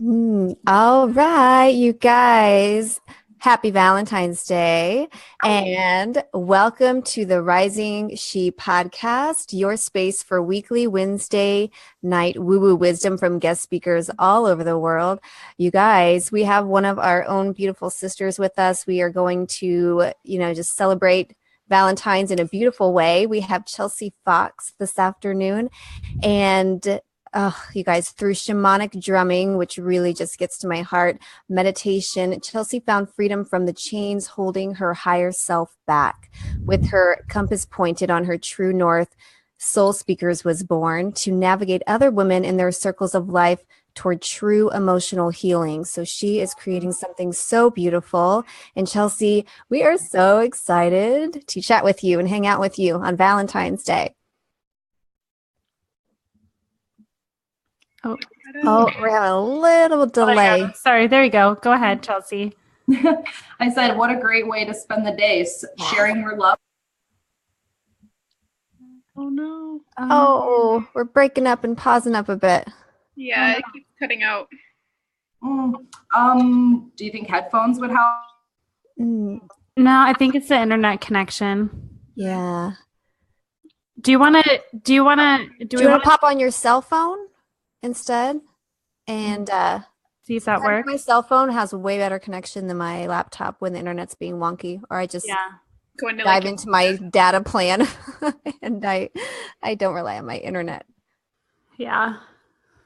All right, you guys. Happy Valentine's Day and welcome to the Rising She podcast, your space for weekly Wednesday night woo-woo wisdom from guest speakers all over the world. You guys, we have one of our own beautiful sisters with us. We are going to, just celebrate Valentine's in a beautiful way. We have Chelsea Fox this afternoon and you guys, through shamanic drumming, which really just gets to my heart, meditation, Chelsea found freedom from the chains holding her higher self back. With her compass pointed on her true north, Soul Speakers was born to navigate other women in their circles of life toward true emotional healing. So she is creating something so beautiful. And Chelsea, we are so excited to chat with you and hang out with you on Valentine's Day. Oh, we're having a little delay. Sorry, there you go. Go ahead, Chelsea. I said, what a great way to spend the day, sharing your love. Oh, no. Oh, we're breaking up and pausing up a bit. Yeah, it keeps cutting out. Do you think headphones would help? No, I think it's the internet connection. Yeah. Do you want to pop on your cell phone instead and see if that works? My cell phone has a way better connection than my laptop when the internet's being wonky, or I just dive into my data plan and I don't rely on my internet. Yeah.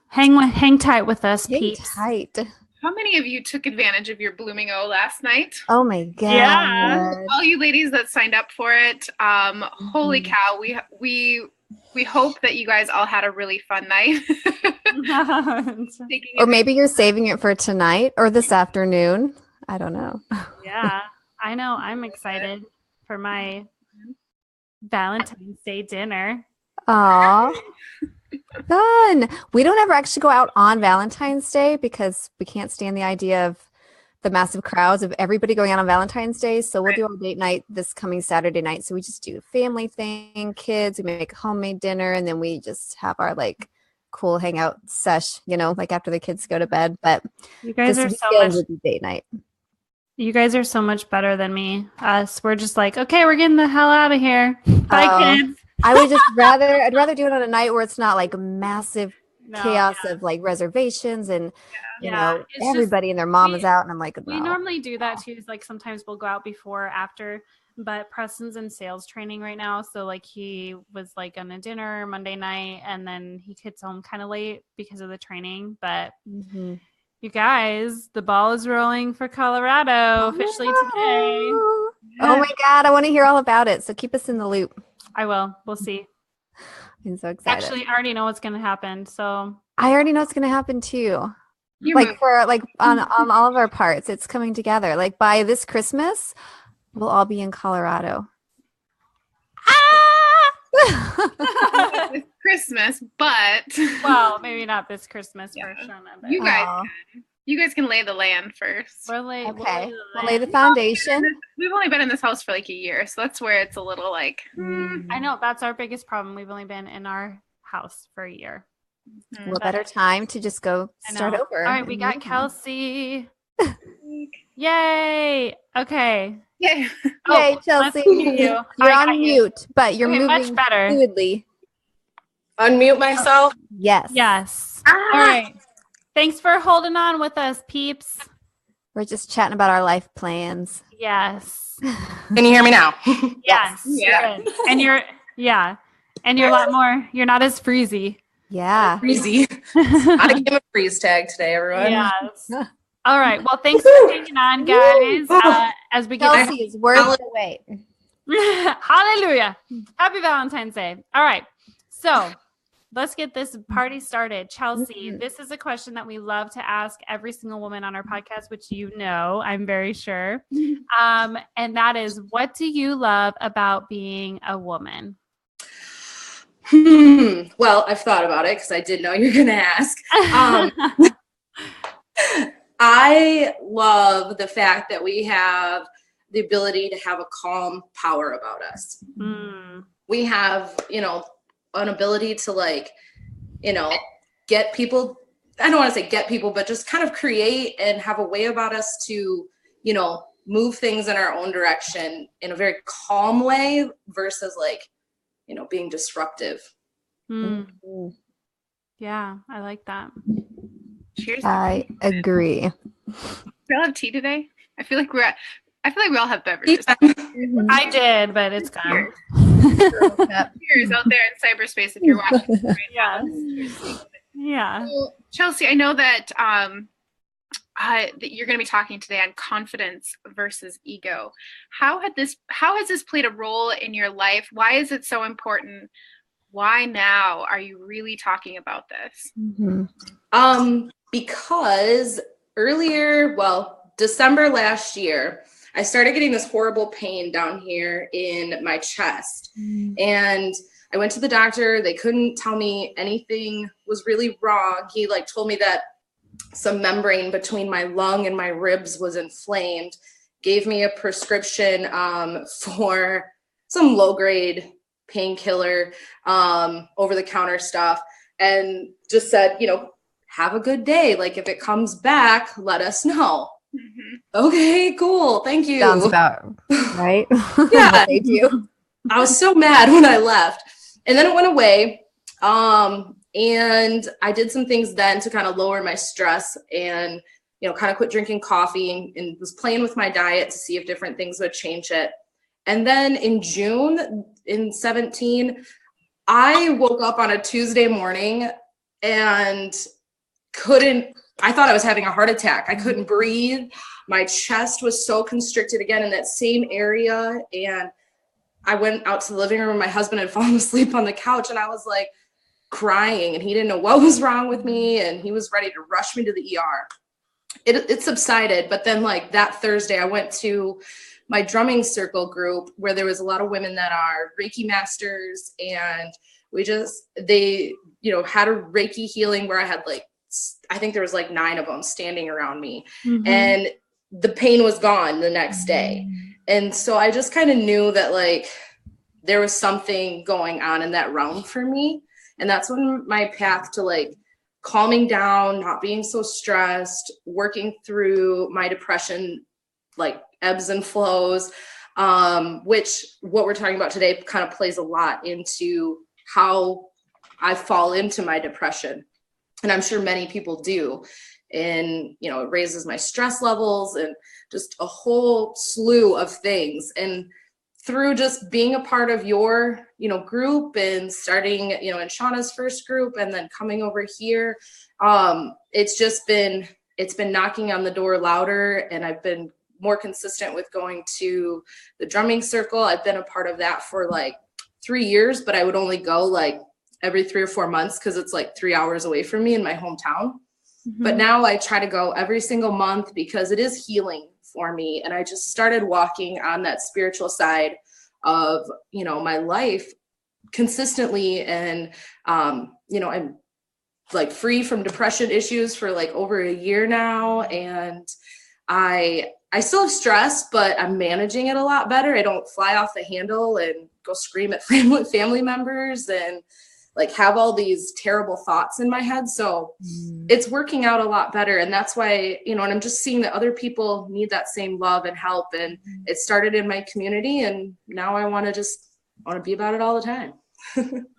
Hang tight with us, peeps. Tight. How many of you took advantage of your Blooming O last night? Oh my God. Yeah. All you ladies that signed up for it, holy cow, we hope that you guys all had a really fun night. Or maybe you're saving it for tonight or this afternoon. I don't know. Yeah, I know. I'm excited for my Valentine's Day dinner. Aw, fun. We don't ever actually go out on Valentine's Day because we can't stand the idea of the massive crowds of everybody going out on Valentine's Day. So we'll do our date night this coming Saturday night. So we just do a family thing, kids, we make a homemade dinner, and then we just have our cool hangout sesh, after the kids go to bed. But you guys are so much date night. You guys are so much better than me. Us, we're just like, okay, we're getting the hell out of here. Bye, kids. I'd rather do it on a night where it's not massive chaos of reservations and everybody and their mom is out, and I'm like, no. We normally do that too. Sometimes we'll go out before or after, but Preston's in sales training right now, so he was on a dinner Monday night, and then he gets home kind of late because of the training. But you guys, the ball is rolling for Colorado officially today. Oh my God, I want to hear all about it. So keep us in the loop. I will. We'll see. I'm so excited. Actually, I already know what's going to happen. So I already know what's going to happen too. On all of our parts, it's coming together. By this Christmas, we'll all be in Colorado. It's Christmas, but maybe not this Christmas version of it. You guys can lay the land first. We'll lay the foundation. We've only been in this house for a year, so that's where it's a little I know, that's our biggest problem. We've only been in our house for a year. What better time to just go start over? All right, we got Kelsey. Yay! Okay. Yay! Yay, Chelsea! You're on mute, but you're moving much better. fluidly. Unmute myself? Yes. All right. Thanks for holding on with us, peeps. We're just chatting about our life plans. Yes. Can you hear me now? Yes. Yeah. Good. And you're a lot more. You're not as freezy. Yeah. Freezy. I gave a freeze tag today, everyone. Yes. All right. Well, thanks for hanging on, guys. As we get Chelsea is worth the wait. Hallelujah. Happy Valentine's Day. All right. So let's get this party started. Chelsea, this is a question that we love to ask every single woman on our podcast, which I'm very sure. And that is, what do you love about being a woman? Well, I've thought about it because I did know you were going to ask. I love the fact that we have the ability to have a calm power about us. We have, an ability to get people I don't want to say get people, but just kind of create and have a way about us to, you know, move things in our own direction in a very calm way versus like, you know, being disruptive. Mm. Yeah, I like that. Cheers. I agree. We all have tea today. I feel like we all have beverages. I did, but it's gone. Cheers out there in cyberspace if you're watching. Right now. Yeah. So, Chelsea, I know that that you're going to be talking today on confidence versus ego. How has this played a role in your life? Why is it so important? Why now are you really talking about this? Because earlier, December last year, I started getting this horrible pain down here in my chest. And I went to the doctor. They couldn't tell me anything was really wrong. He like told me that some membrane between my lung and my ribs was inflamed, gave me a prescription for some low-grade painkiller, over-the-counter stuff, and just said, you know, have a good day. Like, if it comes back, let us know. Okay, cool. Thank you. Sounds about right. Yeah. They do. I was so mad when I left. And then it went away. And I did some things then to kind of lower my stress and, you know, kind of quit drinking coffee and was playing with my diet to see if different things would change it. And then in June in 17, I woke up on a Tuesday morning and I thought I was having a heart attack. I couldn't breathe. My chest was so constricted again in that same area. And I went out to the living room and my husband had fallen asleep on the couch and I was like crying and he didn't know what was wrong with me. And he was ready to rush me to the ER. It subsided. But then like that Thursday, I went to my drumming circle group where there was a lot of women that are Reiki masters. And they, you know, had a Reiki healing where I had like, I think there was like 9 of them standing around me and the pain was gone the next day. And so I just kind of knew that like there was something going on in that realm for me. And that's when my path to like calming down, not being so stressed, working through my depression, like ebbs and flows, which what we're talking about today kind of plays a lot into how I fall into my depression. And I'm sure many people do. And, you know, it raises my stress levels and just a whole slew of things. And through just being a part of your, you know, group and starting, you know, in Shauna's first group and then coming over here, it's been knocking on the door louder. And I've been more consistent with going to the drumming circle. I've been a part of that for like 3 years, but I would only go like every 3 or 4 months because it's like 3 hours away from me in my hometown. But now I try to go every single month because it is healing for me. And I just started walking on that spiritual side of, you know, my life consistently. And, you know, I'm like free from depression issues for like over a year now. And I still have stress, but I'm managing it a lot better. I don't fly off the handle and go scream at family members and like have all these terrible thoughts in my head. So it's working out a lot better. And that's why, you know, and I'm just seeing that other people need that same love and help. And it started in my community. And now I want to be about it all the time.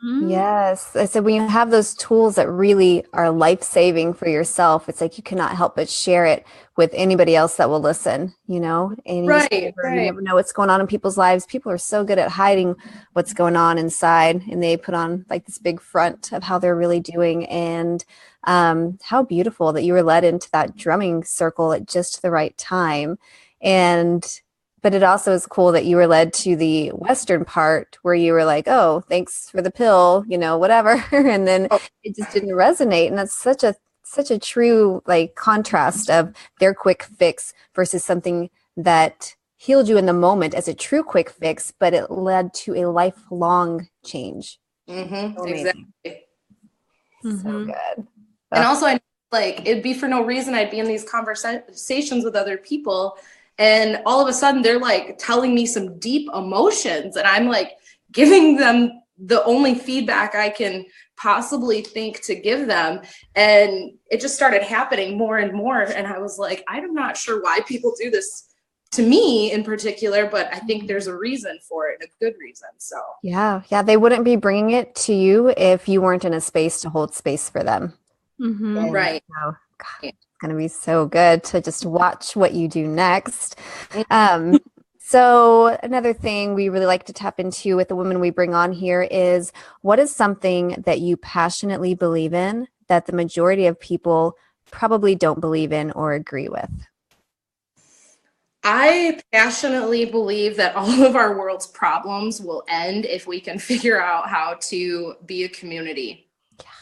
Yes. I said, when you have those tools that really are life-saving for yourself, it's like you cannot help but share it with anybody else that will listen, you know? And you never know what's going on in people's lives. People are so good at hiding what's going on inside, and they put on like this big front of how they're really doing. And how beautiful that you were led into that drumming circle at just the right time. But it also is cool that you were led to the Western part where you were like, oh, thanks for the pill, you know, whatever. And then it just didn't resonate. And that's such a true like contrast of their quick fix versus something that healed you in the moment as a true quick fix, but it led to a lifelong change. Exactly. So good. And also, it'd be for no reason I'd be in these conversations with other people. And all of a sudden they're like telling me some deep emotions and I'm like giving them the only feedback I can possibly think to give them. And it just started happening more and more. And I was like, I'm not sure why people do this to me in particular, but I think there's a reason for it, a good reason. So Yeah. They wouldn't be bringing it to you if you weren't in a space to hold space for them. Mm-hmm. And right. so, God, it's going to be so good to just watch what you do next. So another thing we really like to tap into with the women we bring on here is, what is something that you passionately believe in that the majority of people probably don't believe in or agree with? I passionately believe that all of our world's problems will end if we can figure out how to be a community.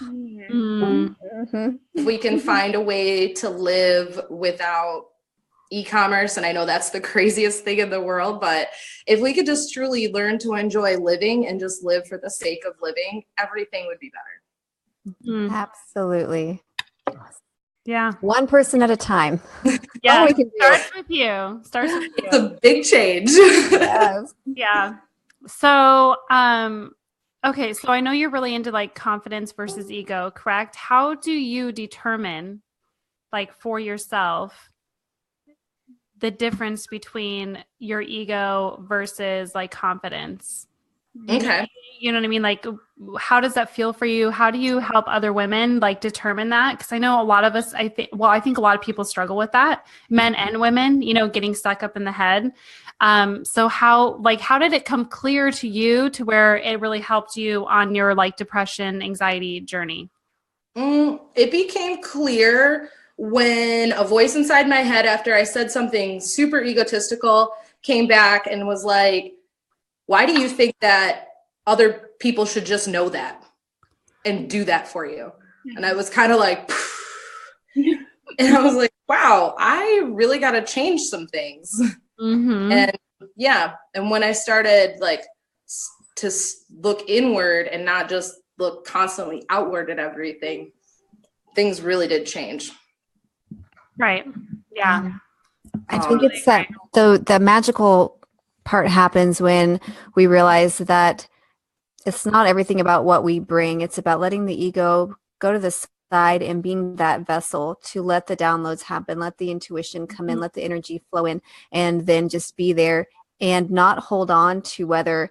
Mm-hmm. If we can find a way to live without e-commerce, and I know that's the craziest thing in the world, but if we could just truly learn to enjoy living and just live for the sake of living, everything would be better. Mm. Absolutely. Yeah. One person at a time. Yeah. All we can do. Starts with you. It's a big change. Yes. Yeah. So, okay. So I know you're really into like confidence versus ego, correct? How do you determine, like, for yourself, the difference between your ego versus like confidence? Okay. You know what I mean? Like, how does that feel for you? How do you help other women like determine that? Because I know a lot of us, I think a lot of people struggle with that, men and women, you know, getting stuck up in the head. So how did it come clear to you to where it really helped you on your like depression, anxiety journey? It became clear when a voice inside my head, after I said something super egotistical, came back and was like, why do you think that other people should just know that and do that for you? And I was kind of like, and I was like, wow, I really got to change some things. Mm-hmm. And yeah. And when I started like to look inward and not just look constantly outward at everything, things really did change. Right. Yeah. I think it's that the magical part happens when we realize that it's not everything about what we bring. It's about letting the ego go to the side and being that vessel to let the downloads happen, let the intuition come in, let the energy flow in, and then just be there and not hold on to whether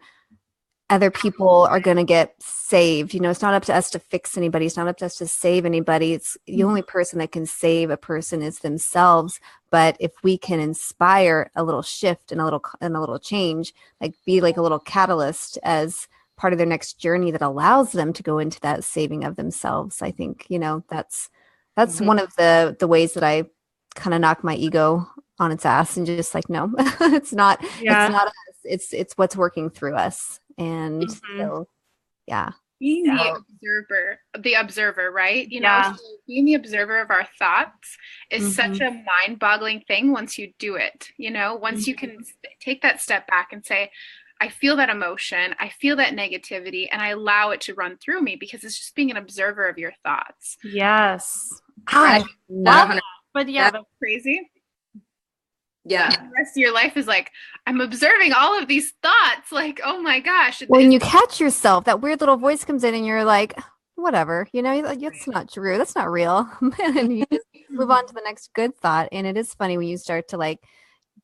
other people are going to get saved. You know, it's not up to us to fix anybody. It's not up to us to save anybody. It's the only person that can save a person is themselves. But if we can inspire a little shift and a little change, like be like a little catalyst as part of their next journey that allows them to go into that saving of themselves, I think, you know, that's one of the ways that I kind of knock my ego on its ass and just like, no, it's not us. It's what's working through us. And so, yeah. Being the observer, right? You know, so being the observer of our thoughts is such a mind-boggling thing once you do it. You know, once you can take that step back and say, I feel that emotion, I feel that negativity, and I allow it to run through me because it's just being an observer of your thoughts. Yes. Right. But yeah, that's crazy. Yeah. And the rest of your life is like, I'm observing all of these thoughts. Like, oh my gosh. When you catch yourself, that weird little voice comes in and you're like, whatever, you know, that's not true. That's not real. And you just move on to the next good thought. And it is funny when you start to like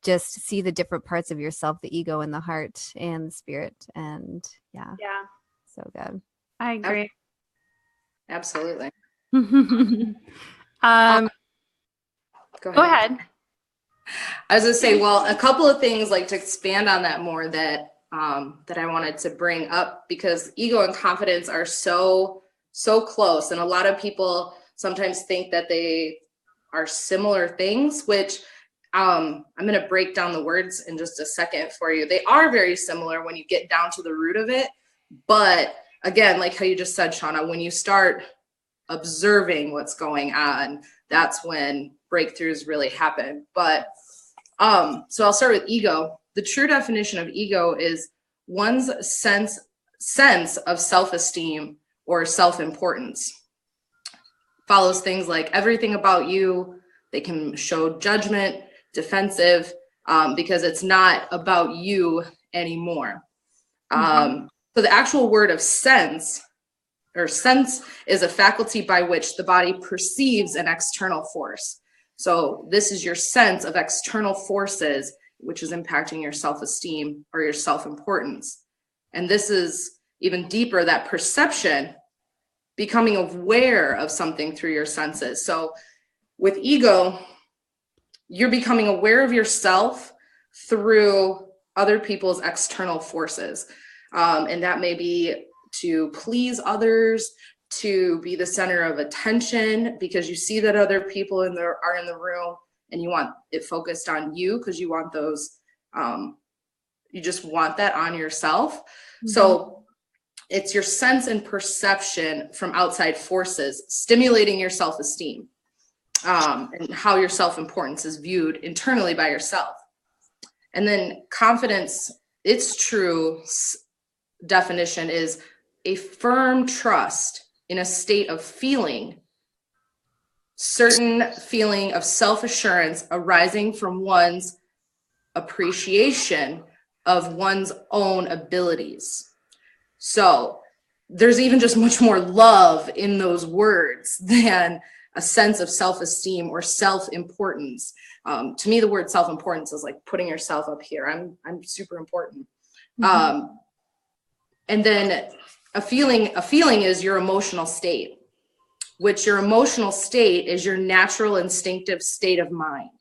just see the different parts of yourself, the ego and the heart and the spirit. And yeah. So good. I agree. Absolutely. Go ahead. I was gonna say, well, a couple of things like to expand on that more that I wanted to bring up, because ego and confidence are so close, and a lot of people sometimes think that they are similar things, which I'm gonna break down the words in just a second for you. They are very similar when you get down to the root of it, but again, like how you just said, Shauna, when you start observing what's going on, that's when breakthroughs really happen. But so I'll start with ego. The true definition of ego is one's sense of self-esteem or self-importance. Follows things like everything about you. They can show judgment, defensive, because it's not about you anymore. So the actual word of sense or sense is a faculty by which the body perceives an external force. So this is your sense of external forces, which is impacting your self-esteem or your self-importance. And this is even deeper, that perception, becoming aware of something through your senses. So with ego, you're becoming aware of yourself through other people's external forces. And that may be to please others, to be the center of attention because you see that other people are in the room and you want it focused on you because you want those, you just want that on yourself. Mm-hmm. So it's your sense and perception from outside forces stimulating your self-esteem, and how your self-importance is viewed internally by yourself. And then confidence, its true definition is a firm trust in a state of feeling, certain feeling of self-assurance arising from one's appreciation of one's own abilities. So there's even just much more love in those words than a sense of self-esteem or self-importance. To me, the word self-importance is like putting yourself up here. I'm super important. Mm-hmm. And then a feeling is your emotional state, which your emotional state is your natural instinctive state of mind.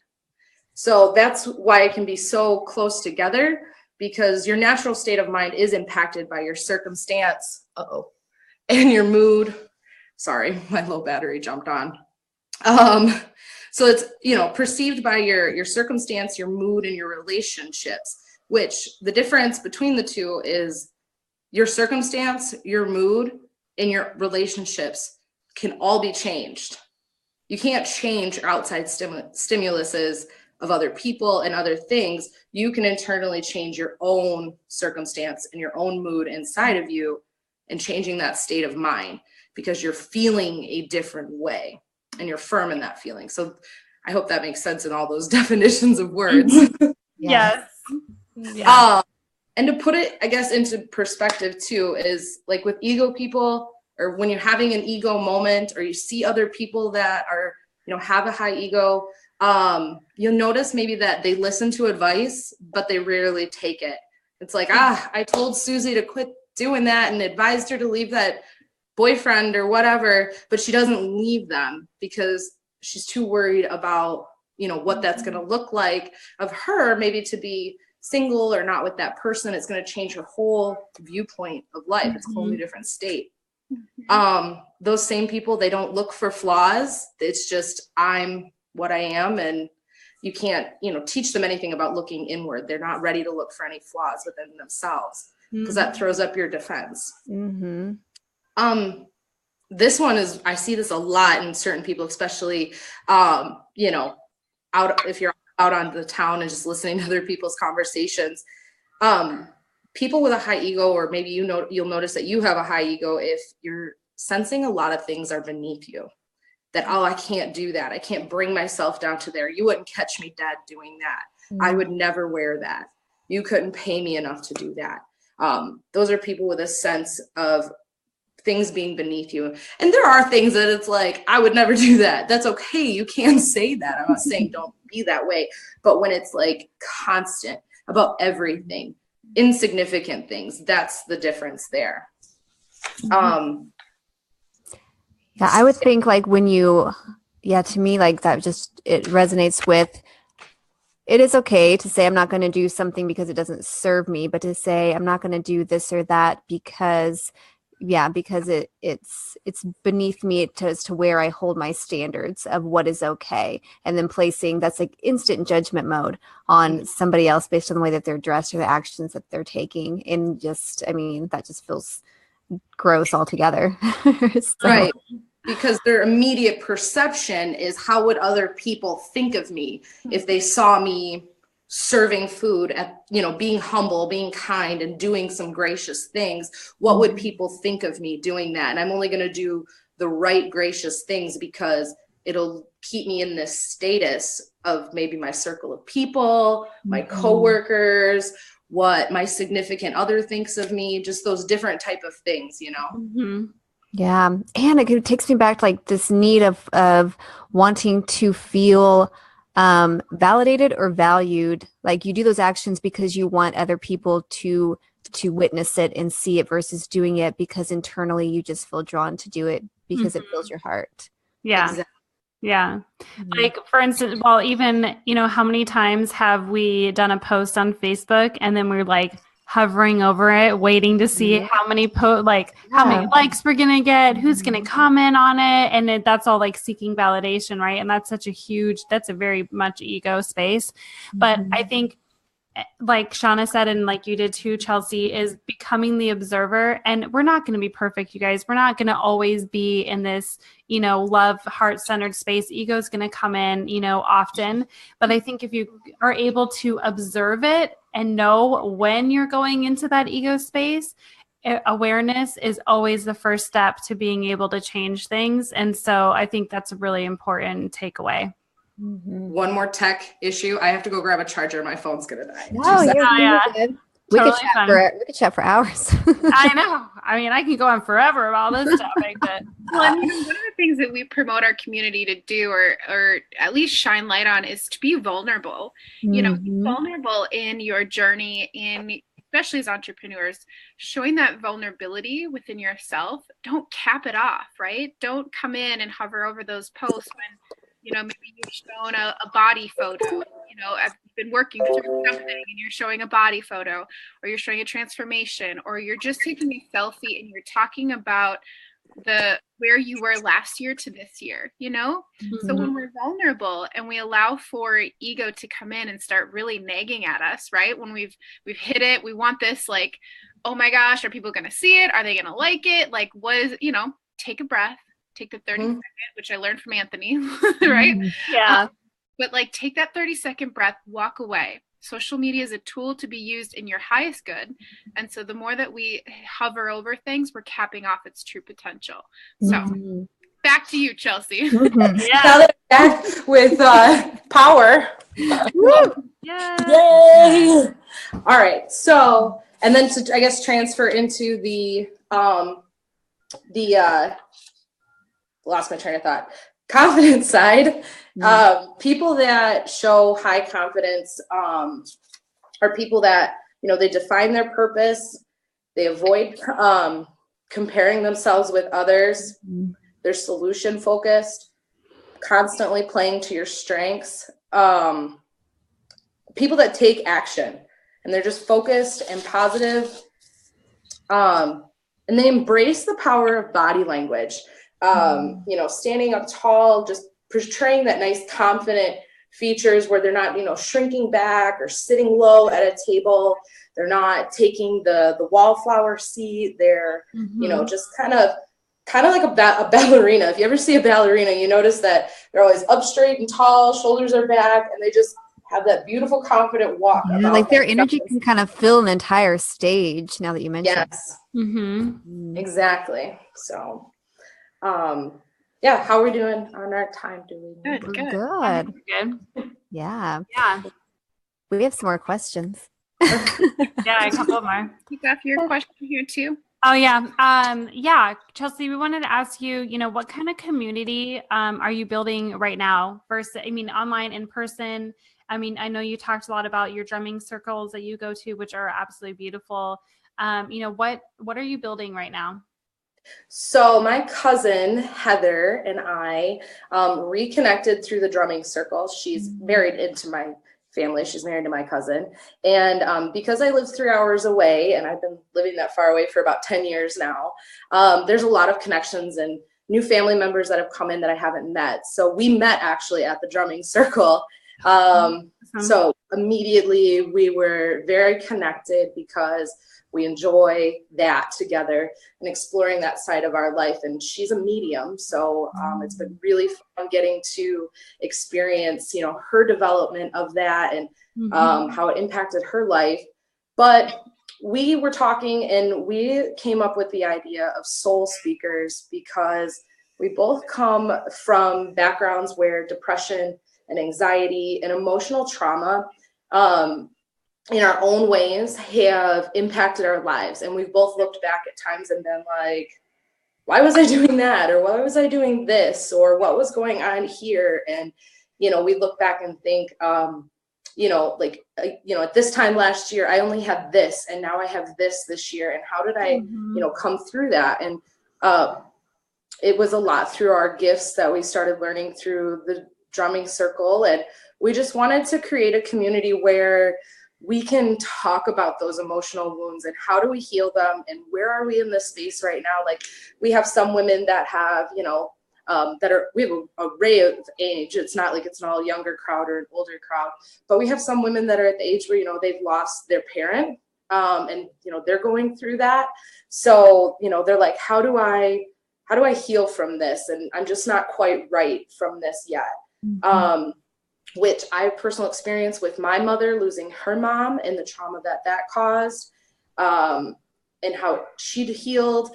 So that's why it can be so close together, because your natural state of mind is impacted by your circumstance, and your mood. Sorry, my low battery jumped on. So it's, perceived by your circumstance, your mood, and your relationships, which the difference between the two is your circumstance, your mood, and your relationships can all be changed. You can't change outside stimuluses of other people and other things. You can internally change your own circumstance and your own mood inside of you and changing that state of mind because you're feeling a different way and you're firm in that feeling. So I hope that makes sense in all those definitions of words. Yes. Yeah. And to put it, I guess, into perspective too, is like with ego people, or when you're having an ego moment, or you see other people that are, have a high ego, you'll notice maybe that they listen to advice, but they rarely take it. It's like, I told Susie to quit doing that and advised her to leave that boyfriend or whatever, but she doesn't leave them because she's too worried about, what that's going to look like of her, maybe to be single or not with that person. It's going to change her whole viewpoint of life. It's a whole new different state. Those same people, they don't look for flaws. It's just, I'm what I am. And you can't, teach them anything about looking inward. They're not ready to look for any flaws within themselves because that throws up your defense. Mm-hmm. This one is, I see this a lot in certain people, especially, if you're out on the town and just listening to other people's conversations. People with a high ego, or maybe you'll notice that you have a high ego if you're sensing a lot of things are beneath you. That, I can't do that. I can't bring myself down to there. You wouldn't catch me dead doing that. Mm-hmm. I would never wear that. You couldn't pay me enough to do that. Those are people with a sense of things being beneath you. And there are things that it's like, I would never do that. That's okay. You can say that. I'm not saying don't be that way. But when it's like constant about everything, insignificant things, that's the difference there. Yeah, I would think like when to me, like that just, it resonates with, it is okay to say I'm not going to do something because it doesn't serve me, but to say I'm not going to do this or that because it's beneath me as to where I hold my standards of what is okay. And then placing, that's like instant judgment mode on somebody else based on the way that they're dressed or the actions that they're taking. And just, that just feels gross altogether. Right. Because their immediate perception is, how would other people think of me if they saw me serving food at, being humble, being kind, and doing some gracious things? What would people think of me doing that? And I'm only going to do the right gracious things because it'll keep me in this status of maybe my circle of people, my coworkers, what my significant other thinks of me, just those different type of things, Mm-hmm. Yeah. And it takes me back to like this need of wanting to feel validated or valued. Like you do those actions because you want other people to witness it and see it versus doing it because internally you just feel drawn to do it because it fills your heart. Yeah. Exactly. Yeah. Like for instance, well, even, how many times have we done a post on Facebook and then we're like hovering over it, waiting to see how many how many likes we're going to get, who's going to comment on it. And that's all like seeking validation. Right. And that's that's a very much ego space. But I think, like Shauna said, and like you did too, Chelsea, is becoming the observer. And we're not going to be perfect, you guys. We're not going to always be in this, love, heart-centered space. Ego is going to come in, often. But I think if you are able to observe it and know when you're going into that ego space, awareness is always the first step to being able to change things. And so I think that's a really important takeaway. One more tech issue. I have to go grab a charger. My phone's gonna die. No, you're good. We Totally could chat for hours. I know. I mean, I can go on forever about this topic, but well, one of the things that we promote our community to do, or at least shine light on, is to be vulnerable. Be vulnerable in your journey, especially as entrepreneurs, showing that vulnerability within yourself. Don't cap it off, right? Don't come in and hover over those posts when maybe you've shown a body photo, I've been working through something and you're showing a body photo, or you're showing a transformation, or you're just taking a selfie and you're talking about where you were last year to this year, So when we're vulnerable and we allow for ego to come in and start really nagging at us, right? When we've hit it, we want this like, oh my gosh, are people going to see it? Are they going to like it? Like, what is, take a breath. Take the 30-second, which I learned from Anthony, right? Yeah. But like, take that 30-second breath, walk away. Social media is a tool to be used in your highest good. And so the more that we hover over things, we're capping off its true potential. So back to you, Chelsea. Yeah. Now that I'm back with power. Yeah. Yay! All right. So, and then to, I guess, transfer into the lost my train of thought. Confidence side. People that show high confidence are people that, they define their purpose. They avoid comparing themselves with others. They're solution focused, constantly playing to your strengths. People that take action and they're just focused and positive. And they embrace the power of body language. Standing up tall, just portraying that nice, confident features where they're not, shrinking back or sitting low at a table. They're not taking the wallflower seat. They're, just kind of like a ballerina. If you ever see a ballerina, you notice that they're always up straight and tall, shoulders are back, and they just have that beautiful, confident walk. Yeah, like their energy can kind of fill an entire stage now that you mentioned. Yes, exactly. So, how are we doing on our time? Good. Yeah. Yeah. We have some more questions. Yeah, a couple more. You got your question here too. Oh yeah. Chelsea, we wanted to ask you, what kind of community are you building right now? Online, in person. I know you talked a lot about your drumming circles that you go to, which are absolutely beautiful. What are you building right now? So my cousin Heather and I reconnected through the drumming circle. She's married into my family. She's married to my cousin. And because I live 3 hours away, and I've been living that far away for about 10 years now, there's a lot of connections and new family members that have come in that I haven't met. So we met actually at the drumming circle. So immediately we were very connected because we enjoy that together and exploring that side of our life. And she's a medium. So it's been really fun getting to experience, her development of that and how it impacted her life. But we were talking and we came up with the idea of soul speakers because we both come from backgrounds where depression and anxiety and emotional trauma in our own ways have impacted our lives. And we've both looked back at times and been like, why was I doing that? Or why was I doing this? Or what was going on here? And, you know, we look back and think, you know, like, you know, at this time last year, I only had this, and now I have this year. And how did I, you know, come through that? And it was a lot through our gifts that we started learning through the drumming circle. And we just wanted to create a community where we can talk about those emotional wounds and how do we heal them, and where are we in this space right now? Like, we have some women that have, you know, we have an array of age. It's not like it's an all younger crowd or an older crowd, but we have some women that are at the age where, you know, they've lost their parent, and, you know, they're going through that. So, you know, they're like, how do I heal from this? And I'm just not quite right from this yet. Which I have personal experience with my mother losing her mom and the trauma that caused, and how she'd healed.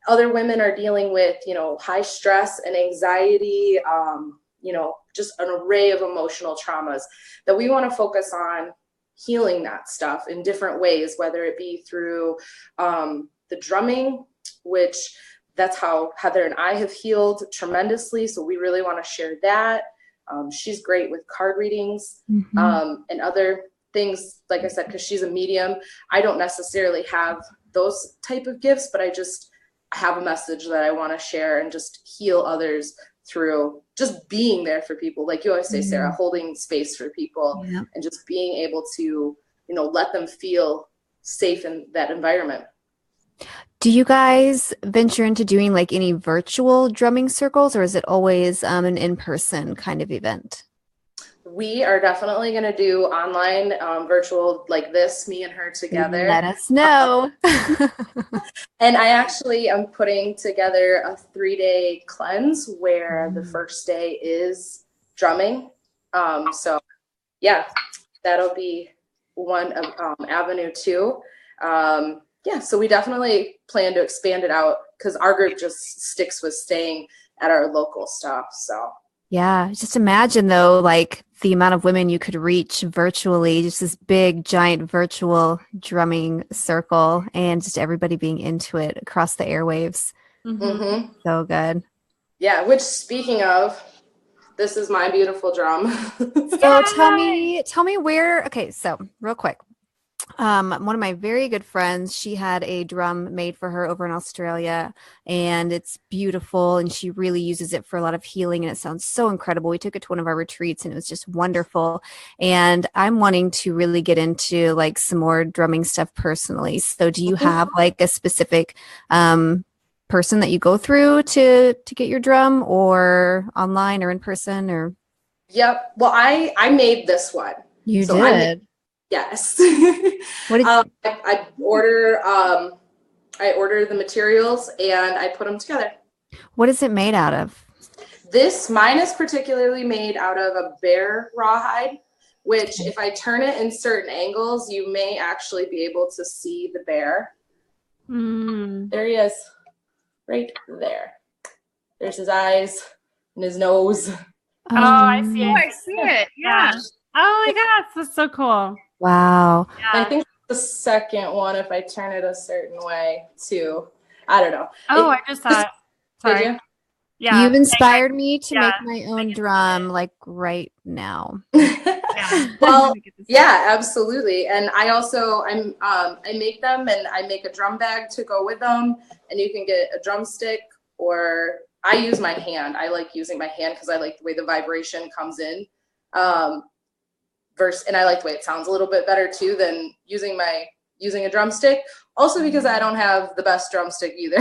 Other women are dealing with, you know, high stress and anxiety, you know, just an array of emotional traumas that we want to focus on healing that stuff in different ways, whether it be through the drumming, which that's how Heather and I have healed tremendously. So we really want to share that. She's great with card readings, and other things, like I said, because she's a medium. I don't necessarily have those type of gifts, but I just have a message that I want to share and just heal others through just being there for people. Like you always say, Sarah, holding space for people and just being able to, you know, let them feel safe in that environment. Do you guys venture into doing like any virtual drumming circles, or is it always an in-person kind of event? We are definitely going to do online, virtual like this, me and her together. Let us know. And I actually am putting together a 3-day cleanse where the first day is drumming. So yeah, that'll be one of avenue too. Yeah, so we definitely plan to expand it out because our group just sticks with staying at our local stuff. So yeah, just imagine though, like the amount of women you could reach virtually, just this big, giant virtual drumming circle, and just everybody being into it across the airwaves. So good. Yeah, which speaking of, this is my beautiful drum. So tell me where, okay, so real quick. One of my very good friends, she had a drum made for her over in Australia, and it's beautiful, and she really uses it for a lot of healing, and it sounds so incredible. We took it to one of our retreats, and it was just wonderful. And I'm wanting to really get into like some more drumming stuff personally. So do you have like a specific person that you go through to get your drum, or online or in person, or? Yep. Well, I made this one. You did? Yes. What did I order the materials and I put them together. What is it made out of? Mine is particularly made out of a bear rawhide, which if I turn it in certain angles, you may actually be able to see the bear. There he is, right there. There's his eyes and his nose. Oh, I see it. Oh, I see it. Yeah. Oh my gosh, that's so cool. Wow. Yeah. I think the second one, if I turn it a certain way too, I don't know. Oh, I just saw it. Sorry. Did you? Yeah. You've inspired me to yeah, make my own drum like right now. Yeah. Well, yeah, absolutely. And I also, I make them, and I make a drum bag to go with them, and you can get a drumstick, or I use my hand. I like using my hand because I like the way the vibration comes in. And I like the way it sounds a little bit better too than using a drumstick. Also because I don't have the best drumstick either.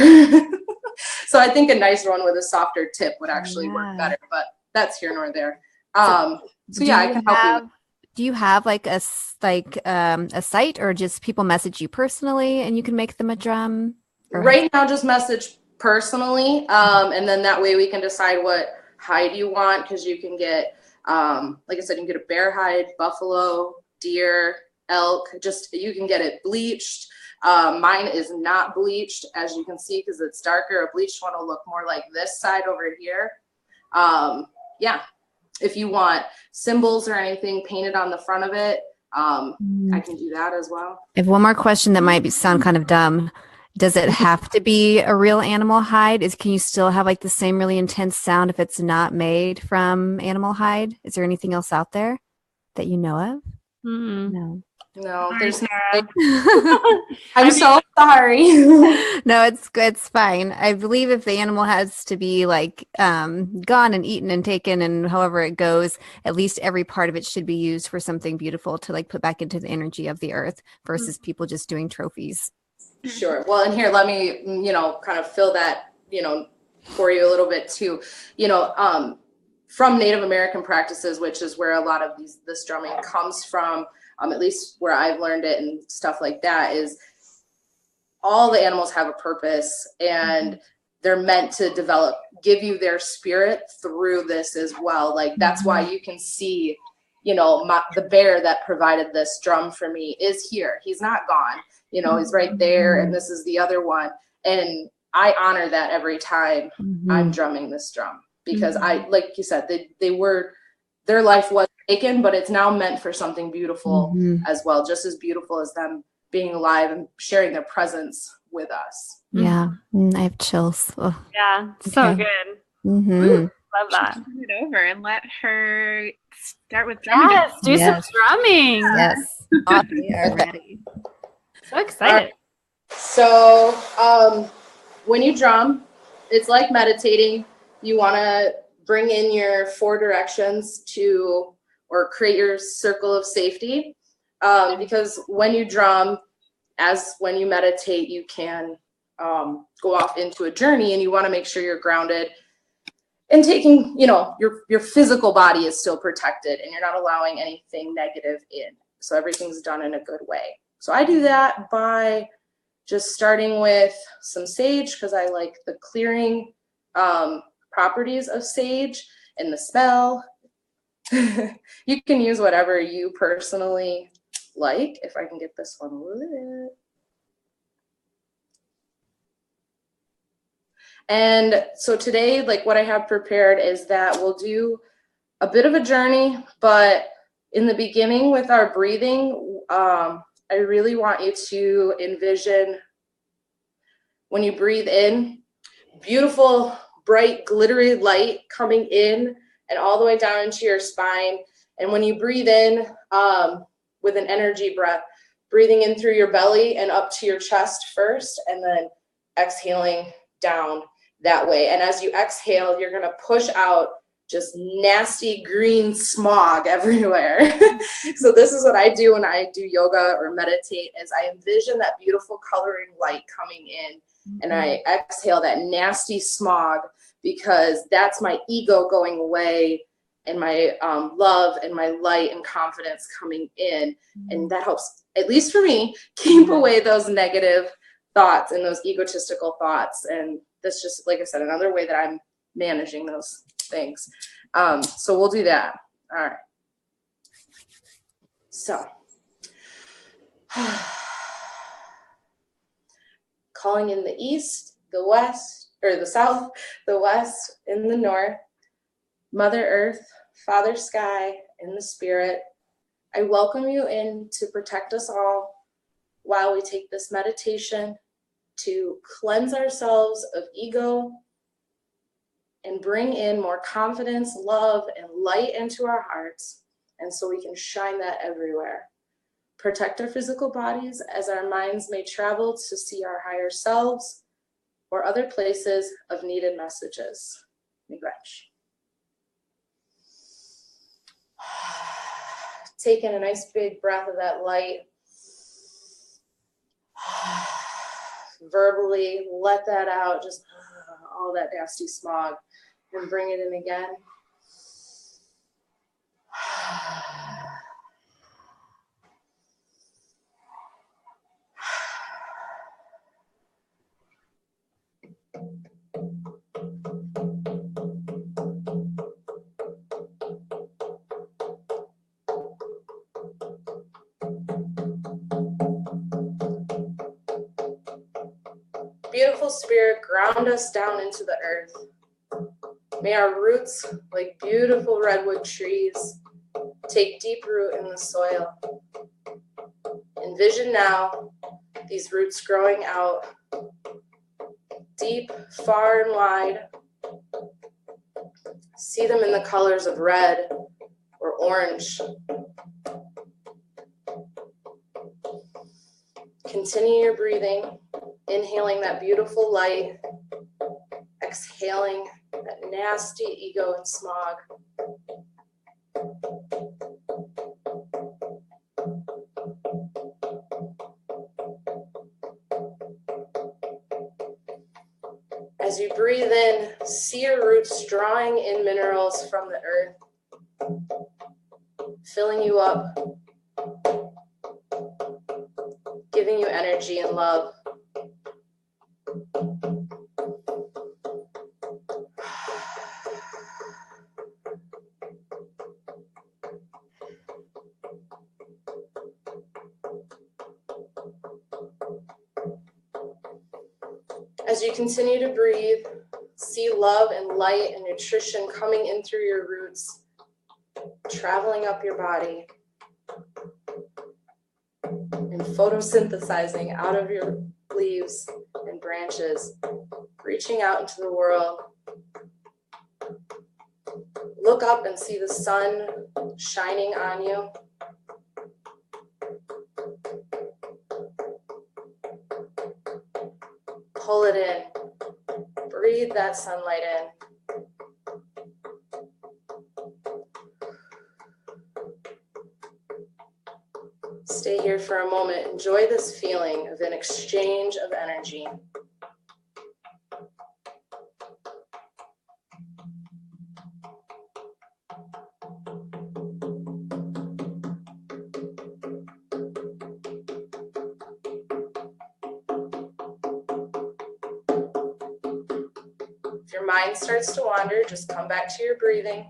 So I think a nice one with a softer tip would actually work better, but that's here nor there. So yeah, I can help you. Do you have like a site, or just people message you personally and you can make them a drum? Right now, just message personally. And then that way we can decide what hide you want, because you can get, like I said, you can get a bear hide, buffalo, deer, elk, you can get it bleached. Mine is not bleached, as you can see, because it's darker. A bleached one will look more like this side over here. Yeah, if you want symbols or anything painted on the front of it, I can do that as well. I have one more question that might sound kind of dumb. Does it have to be a real animal hide? Can you still have like the same really intense sound if it's not made from animal hide? Is there anything else out there that you know of? No. No, Sorry, there's Sarah. I'm so sorry. No, it's fine. I believe if the animal has to be like gone and eaten and taken and however it goes, at least every part of it should be used for something beautiful to like put back into the energy of the earth versus people just doing trophies. Sure. Well, and here, let me, kind of fill that, for you a little bit too. From Native American practices, which is where a lot of this drumming comes from, at least where I've learned it and stuff like that, is all the animals have a purpose and they're meant to give you their spirit through this as well. Like, that's why you can see, the bear that provided this drum for me is here. He's not gone. He's right there. And this is the other one. And I honor that every time I'm drumming this drum, because like you said, their life was taken, but it's now meant for something beautiful as well, just as beautiful as them being alive and sharing their presence with us. Yeah, I have chills. Oh. Yeah, so good. Love that. Turn it over and let her start with drumming. Yes, do some drumming. Yes, we are ready. So excited. So when you drum, it's like meditating. You want to bring in your 4 directions or create your circle of safety. Because when you drum, as when you meditate, you can go off into a journey, and you want to make sure you're grounded and taking, your physical body is still protected and you're not allowing anything negative in. So everything's done in a good way. So I do that by just starting with some sage, because I like the clearing properties of sage and the smell. You can use whatever you personally like. If I can get this one lit. And so today, like, what I have prepared is that we'll do a bit of a journey, but in the beginning with our breathing, I really want you to envision when you breathe in, beautiful, bright, glittery light coming in and all the way down into your spine. And when you breathe in with an energy breath, breathing in through your belly and up to your chest first, and then exhaling down that way. And as you exhale, you're going to push out just nasty green smog everywhere. So this is what I do when I do yoga or meditate, is I envision that beautiful coloring light coming in, and I exhale that nasty smog, because that's my ego going away and my love and my light and confidence coming in. And that helps, at least for me, keep away those negative thoughts and those egotistical thoughts. And that's just, like I said, another way that I'm managing those things. So we'll do that. All right. So calling in the east, the west, or the south, the west, and the north, Mother Earth, Father Sky, and the Spirit, I welcome you in to protect us all while we take this meditation to cleanse ourselves of ego and bring in more confidence, love, and light into our hearts, and so we can shine that everywhere. Protect our physical bodies as our minds may travel to see our higher selves or other places of needed messages. Miigwech. Take in a nice big breath of that light. Verbally let that out, just all that nasty smog, and bring it in again. Beautiful Spirit, ground us down into the earth. May our roots, like beautiful redwood trees, take deep root in the soil. Envision now these roots growing out deep, far and wide. See them in the colors of red or orange. Continue your breathing, inhaling that beautiful light, exhaling that nasty ego and smog. As you breathe in, see your roots drawing in minerals from the earth, filling you up, giving you energy and love. As you continue to breathe, see love and light and nutrition coming in through your roots, traveling up your body, and photosynthesizing out of your leaves and branches, reaching out into the world. Look up and see the sun shining on you. Pull it in. Breathe that sunlight in. Stay here for a moment. Enjoy this feeling of an exchange of energy. If your mind starts to wander, just come back to your breathing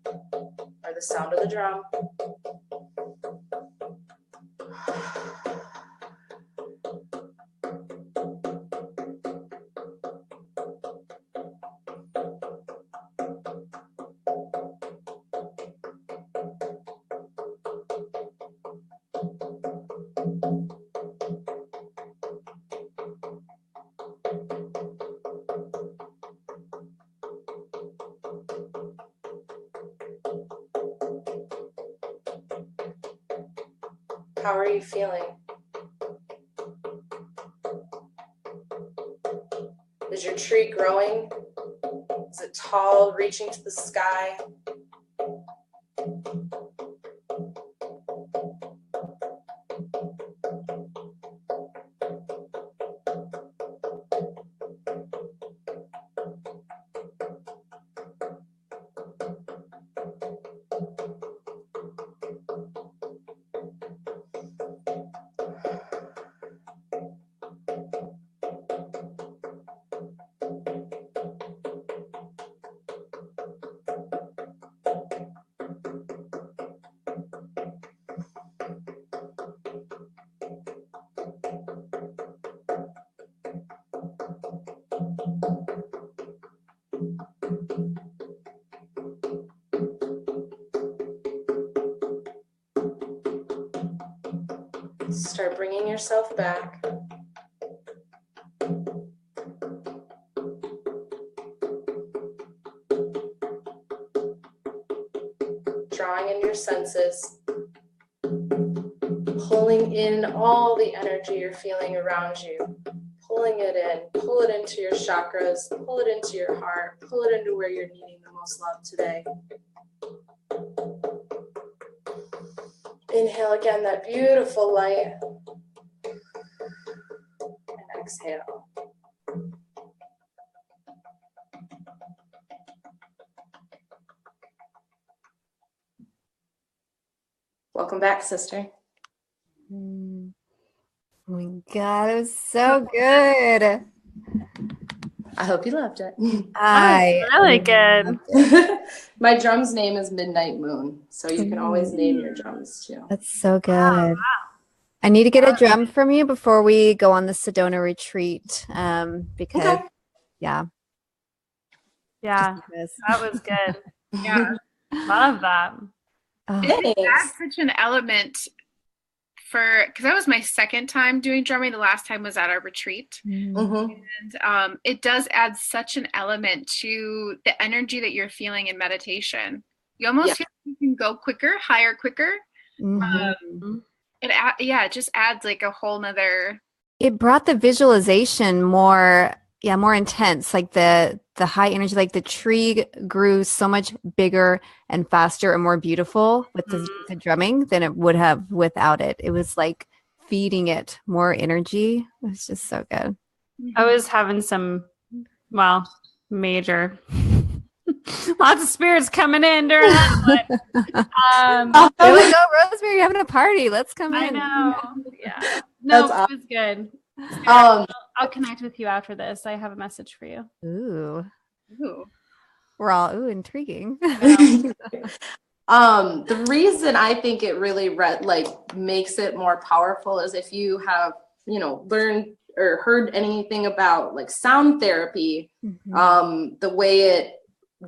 or the sound of the drum. How are you feeling? Is your tree growing? Is it tall, reaching to the sky? Start bringing yourself back. Drawing in your senses. Pulling in all the energy you're feeling around you. Pulling it in. Pull it into your chakras. Pull it into your heart. Pull it into where you're needing the most love today. Inhale again, that beautiful light. And exhale. Welcome back, sister. Oh my God, it was so good. I hope you loved it. I really good. loved it. My drum's name is Midnight Moon, so you can always name your drums too. That's so good. I need to get a drum from you before we go on the Sedona retreat, because Okay. yeah, Yeah, just because. that was good. Yeah. Love that. Oh, It Thanks. adds such an element because that was my second time doing drumming. The last time was at our retreat. Mhm. And it does add such an element to the energy that you're feeling in meditation. You almost feel like you can go quicker, higher, quicker. It just adds like a whole nother. It brought the visualization more intense, like the high energy, like the tree grew so much bigger and faster and more beautiful with the drumming than it would have without it. It was like feeding it more energy. It was just so good. I was having some, major, lots of spirits coming in during that. But, they're like, oh, Rosemary, you're having a party. Let's come I in. know. Yeah. No, That's it was good. I'll connect with you after this. I have a message for you. Ooh. Ooh. We're all intriguing. The reason I think it really makes it more powerful is if you have, learned or heard anything about like sound therapy, the way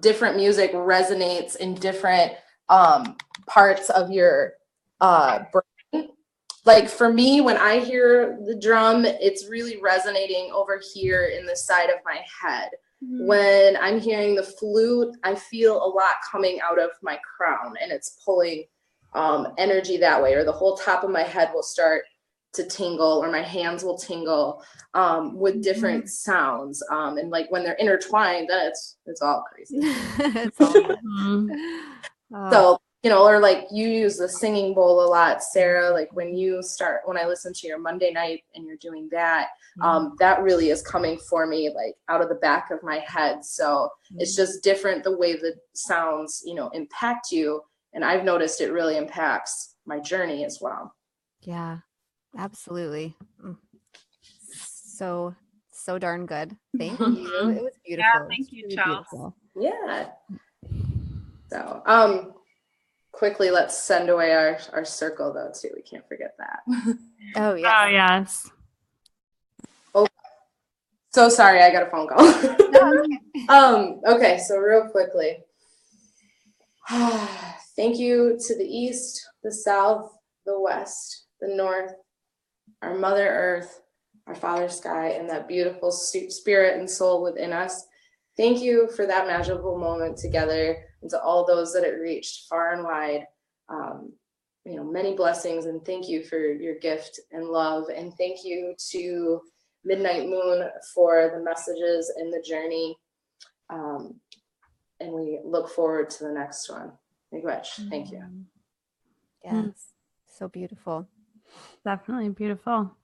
different music resonates in different parts of your brain. Like for me, when I hear the drum, it's really resonating over here in the side of my head. When I'm hearing the flute, I feel a lot coming out of my crown and it's pulling energy that way, or the whole top of my head will start to tingle, or my hands will tingle with different sounds. And like when they're intertwined, then it's all crazy. It's all good. So, or like you use the singing bowl a lot, Sarah, like when I listen to your Monday night and you're doing that, that really is coming for me like out of the back of my head. So it's just different the way the sounds, impact you. And I've noticed it really impacts my journey as well. Yeah, absolutely. So darn good. Thank you. It was beautiful. Yeah, thank you, really Chels. beautiful. Yeah. So, quickly, let's send away our circle though too. We can't forget that. Oh yeah. Oh, yes. Oh, so sorry, I got a phone call. Okay, so real quickly. Thank you to the east, the south, the west, the north, our Mother Earth, our Father Sky, and that beautiful spirit and soul within us. Thank you for that magical moment together, and to all those that it reached far and wide. Many blessings, and thank you for your gift and love. And thank you to Midnight Moon for the messages and the journey. And we look forward to the next one. Miigwech, thank you. Yes, so beautiful. Definitely beautiful.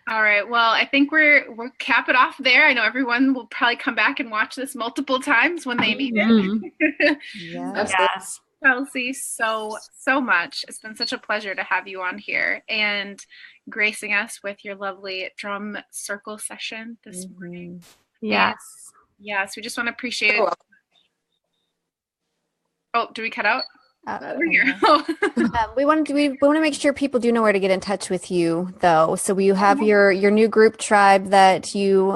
All right. Well, I think we'll cap it off there. I know everyone will probably come back and watch this multiple times when they need it. Yeah. Yes. Chelsea, so much. It's been such a pleasure to have you on here and gracing us with your lovely drum circle session this morning. Yes. Yes, we just want to appreciate it. Oh, do we cut out? Over here. We want to make sure people do know where to get in touch with you, though. So you have your new group tribe that you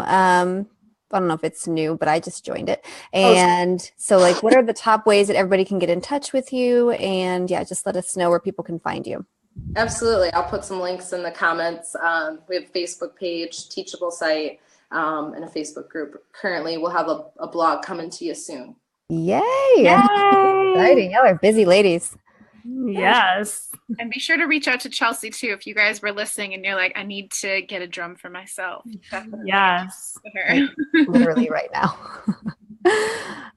I don't know if it's new, but I just joined it. And so like, what are the top ways that everybody can get in touch with you? And yeah, just let us know where people can find you. Absolutely. I'll put some links in the comments. We have a Facebook page, Teachable site, and a Facebook group. Currently, we'll have a blog coming to you soon. Yay! Exciting. Y'all are busy ladies. Yes. And be sure to reach out to Chelsea too if you guys were listening and you're like, I need to get a drum for myself. Definitely. Yes. Literally right now.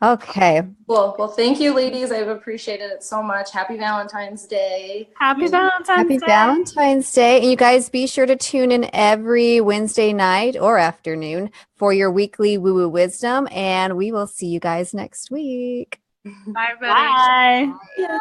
Okay. Well, thank you, ladies. I've appreciated it so much. Happy Valentine's Day. Happy Valentine's Day. Valentine's Day. And you guys be sure to tune in every Wednesday night or afternoon for your weekly Woo Woo Wisdom. And we will see you guys next week. Bye, buddy. Bye. Yeah.